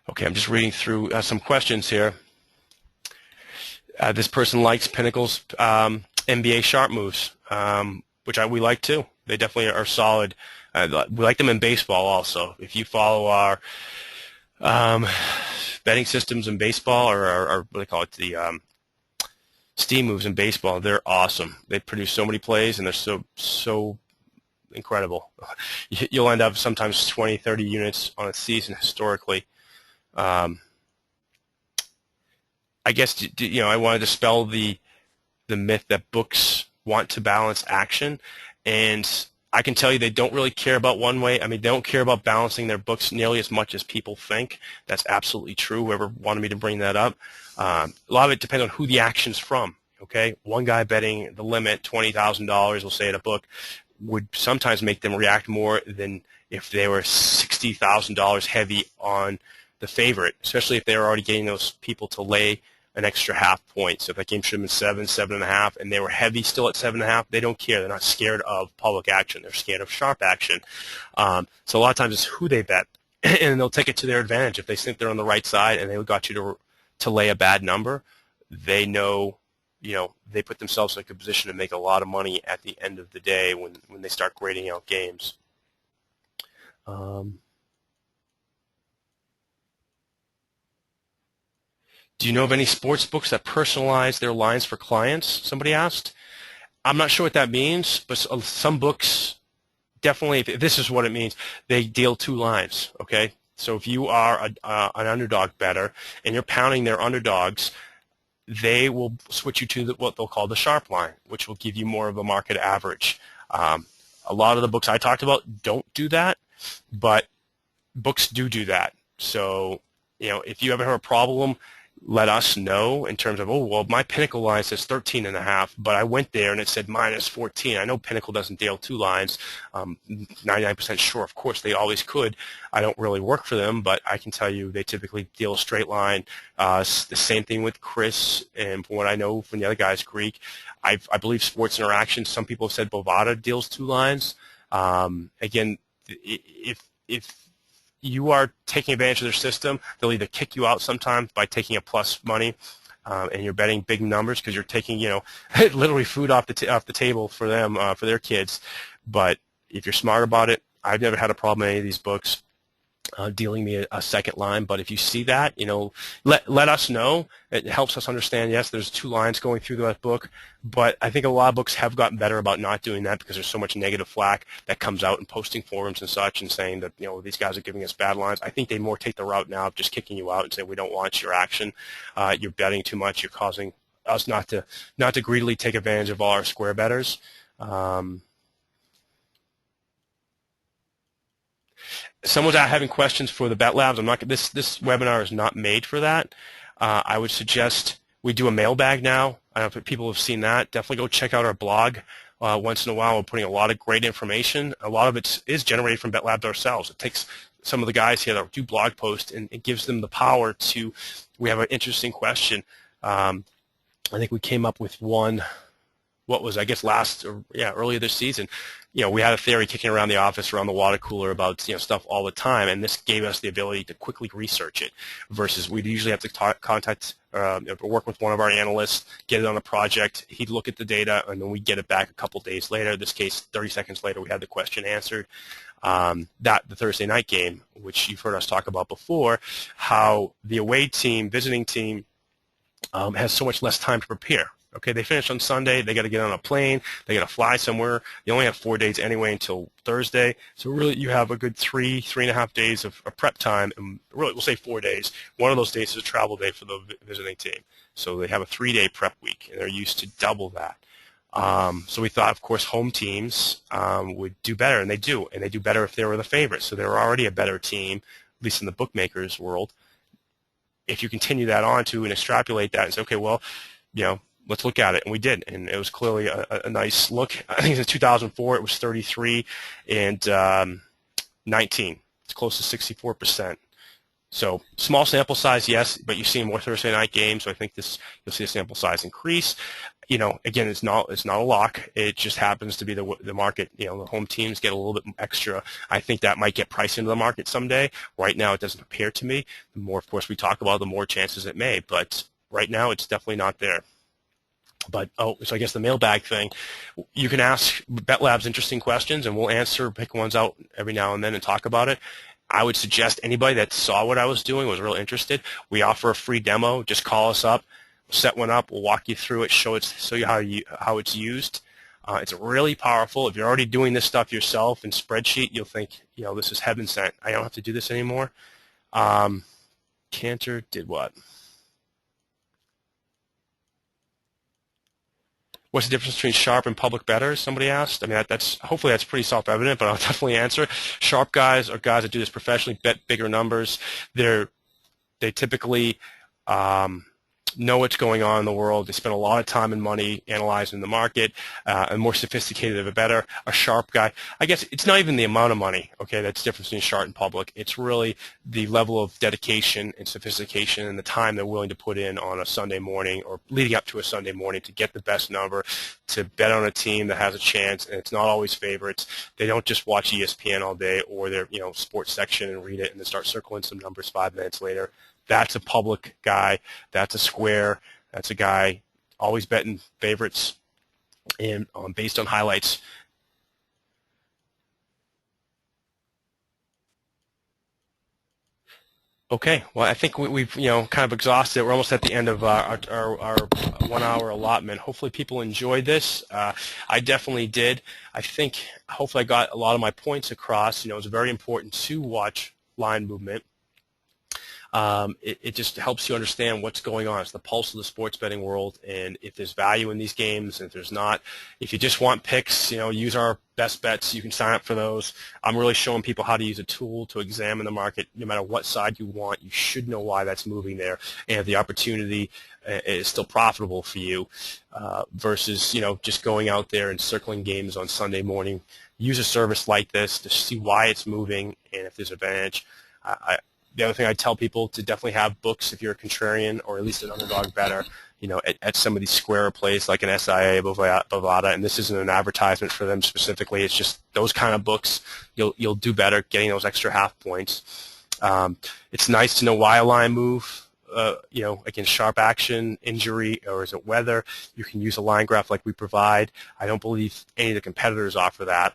Okay, I'm just reading through some questions here. This person likes Pinnacle's NBA sharp moves, which we like too. They definitely are solid. We like them in baseball also. If you follow our betting systems in baseball, or what do they call it, the steam moves in baseball, they're awesome. They produce so many plays, and they're so incredible. You'll end up sometimes 20, 30 units on a season historically. I guess I want to dispel the myth that books want to balance action, and I can tell you they don't really care about one way. I mean, they don't care about balancing their books nearly as much as people think. That's absolutely true. Whoever wanted me to bring that up. A lot of it depends on who the action's from. Okay, one guy betting the limit, $20,000, we'll say at a book, would sometimes make them react more than if they were $60,000 heavy on the favorite, especially if they were already getting those people to lay an extra half point. So if that game should have been 7.5, and they were heavy still at 7.5, they don't care. They're not scared of public action. They're scared of sharp action. So a lot of times it's who they bet, and they'll take it to their advantage. If they think they're on the right side and they got you to lay a bad number, they know, they put themselves in a good position to make a lot of money at the end of the day when they start grading out games. Do you know of any sports books that personalize their lines for clients? Somebody asked. I'm not sure what that means, but some books definitely, if this is what it means, they deal 2 lines, okay? So if you are an underdog bettor and you're pounding their underdogs, they will switch you to what they'll call the sharp line, which will give you more of a market average. A lot of the books I talked about don't do that, but books do that. So, if you ever have a problem, let us know in terms of, oh, well, my Pinnacle line says 13.5, but I went there and it said minus 14. I know Pinnacle doesn't deal 2 lines. 99% sure, of course, they always could. I don't really work for them, but I can tell you they typically deal a straight line. The same thing with Chris, and from what I know from the other guys, Greek. I believe Sports Interaction, some people have said Bovada deals 2 lines. Again, if you are taking advantage of their system, they'll either kick you out sometimes by taking a plus money, and you're betting big numbers because you're taking, literally food off the table for them, for their kids. But if you're smart about it, I've never had a problem in any of these books dealing me a second line. But if you see that, let us know. It helps us understand, yes, there's 2 lines going through that book, but I think a lot of books have gotten better about not doing that because there's so much negative flack that comes out in posting forums and such and saying that, these guys are giving us bad lines. I think they more take the route now of just kicking you out and saying, we don't want your action. You're betting too much. You're causing us not to greedily take advantage of all our square bettors. Someone's out having questions for the Bet Labs. This webinar is not made for that. I would suggest We do a mailbag now. I don't know if people have seen that. Definitely go check out our blog. Once in a while, we're putting a lot of great information. A lot of it is generated from BetLabs ourselves. It takes some of the guys here that do blog posts, and it gives them the power to, we have an interesting question. I think we came up with one, what was, I guess, earlier this season. We had a theory kicking around the office, around the water cooler about, stuff all the time, and this gave us the ability to quickly research it versus we'd usually have to contact work with one of our analysts, get it on a project, he'd look at the data, and then we'd get it back a couple days later. In this case, 30 seconds later, we had the question answered. The Thursday night game, which you've heard us talk about before, how the away team, visiting team, has so much less time to prepare. Okay, they finish on Sunday. They got to get on a plane. They got to fly somewhere. They only have 4 days anyway until Thursday. So really, you have a good 3.5 days of prep time. And really, we'll say 4 days. One of those days is a travel day for the visiting team. So they have a 3-day prep week, and they're used to double that. So we thought, of course, home teams would do better, and they do. And they do better if they were the favorites. So they're already a better team, at least in the bookmakers world. If you continue that on to and extrapolate that and say, okay, well, let's look at it, and we did, and it was clearly a nice look. I think in 2004 it was 33 and 19. It's close to 64%. So small sample size, yes, but you're seeing more Thursday night games, so I think you'll see the sample size increase. Again, it's not a lock. It just happens to be the market. The home teams get a little bit extra. I think that might get priced into the market someday. Right now, it doesn't appear to me. The more, of course, we talk about, the more chances it may. But right now, it's definitely not there. But, so I guess the mailbag thing, you can ask BetLabs interesting questions, and we'll pick ones out every now and then and talk about it. I would suggest anybody that saw what I was doing, was real interested, we offer a free demo. Just call us up, set one up, we'll walk you through it, show you how it's used. It's really powerful. If you're already doing this stuff yourself in spreadsheet, you'll think, this is heaven sent. I don't have to do this anymore. Cantor did what? What's the difference between sharp and public bettors? Somebody asked. I mean, hopefully that's pretty self-evident, but I'll definitely answer. Sharp guys are guys that do this professionally, bet bigger numbers. They typically know what's going on in the world. They spend a lot of time and money analyzing the market. And more sophisticated of a bettor. A sharp guy, I guess it's not even the amount of money, okay, that's the difference between sharp and public. It's really the level of dedication and sophistication and the time they're willing to put in on a Sunday morning or leading up to a Sunday morning to get the best number, to bet on a team that has a chance, and it's not always favorites. They don't just watch ESPN all day or their sports section and read it and then start circling some numbers 5 minutes later. That's a public guy. That's a square. That's a guy always betting favorites and based on highlights. Okay, well, I think we've kind of exhausted it. We're almost at the end of our 1 hour allotment. Hopefully people enjoyed this. I definitely did. I think hopefully I got a lot of my points across. It's very important to watch line movement. It just helps you understand what's going on. It's the pulse of the sports betting world, and if there's value in these games, and if there's not, if you just want picks, use our best bets. You can sign up for those. I'm really showing people how to use a tool to examine the market. No matter what side you want, you should know why that's moving there, and if the opportunity is still profitable for you versus just going out there and circling games on Sunday morning. Use a service like this to see why it's moving and if there's advantage. The other thing I tell people to definitely have books if you're a contrarian or at least an underdog bettor, at some of these squarer plays like an SIA, Bovada, and this isn't an advertisement for them specifically. It's just those kind of books. You'll do better getting those extra half points. It's nice to know why a line move. Against sharp action, injury, or is it weather? You can use a line graph like we provide. I don't believe any of the competitors offer that.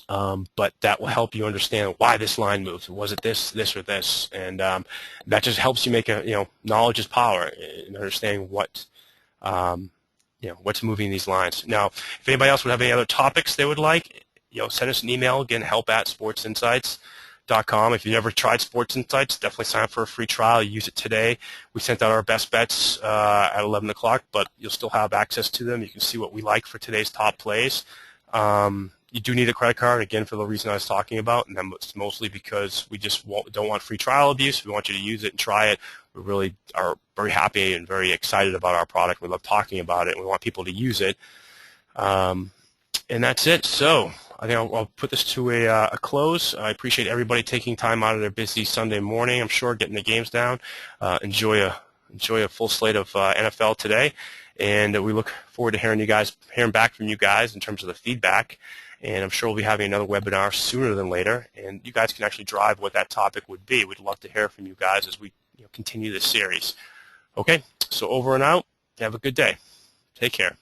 But that will help you understand why this line moves. Was it this, or this? And that just helps you make knowledge is power in understanding what's moving these lines. Now, if anybody else would have any other topics they would like, send us an email. Again, help@sportsinsights.com. If you've ever tried Sports Insights, definitely sign up for a free trial. Use it today. We sent out our best bets at 11 o'clock, but you'll still have access to them. You can see what we like for today's top plays. You do need a credit card, again, for the reason I was talking about, and that's mostly because we just don't want free trial abuse. We want you to use it and try it. we really are very happy and very excited about our product. We love talking about it, and we want people to use it. And that's it. So I think I'll put this to a close. I appreciate everybody taking time out of their busy Sunday morning, I'm sure, getting the games down. Enjoy a full slate of NFL today, and we look forward to hearing back from you guys in terms of the feedback. And I'm sure we'll be having another webinar sooner than later, and you guys can actually drive what that topic would be. We'd love to hear from you guys as we continue this series. Okay, so over and out. Have a good day. Take care.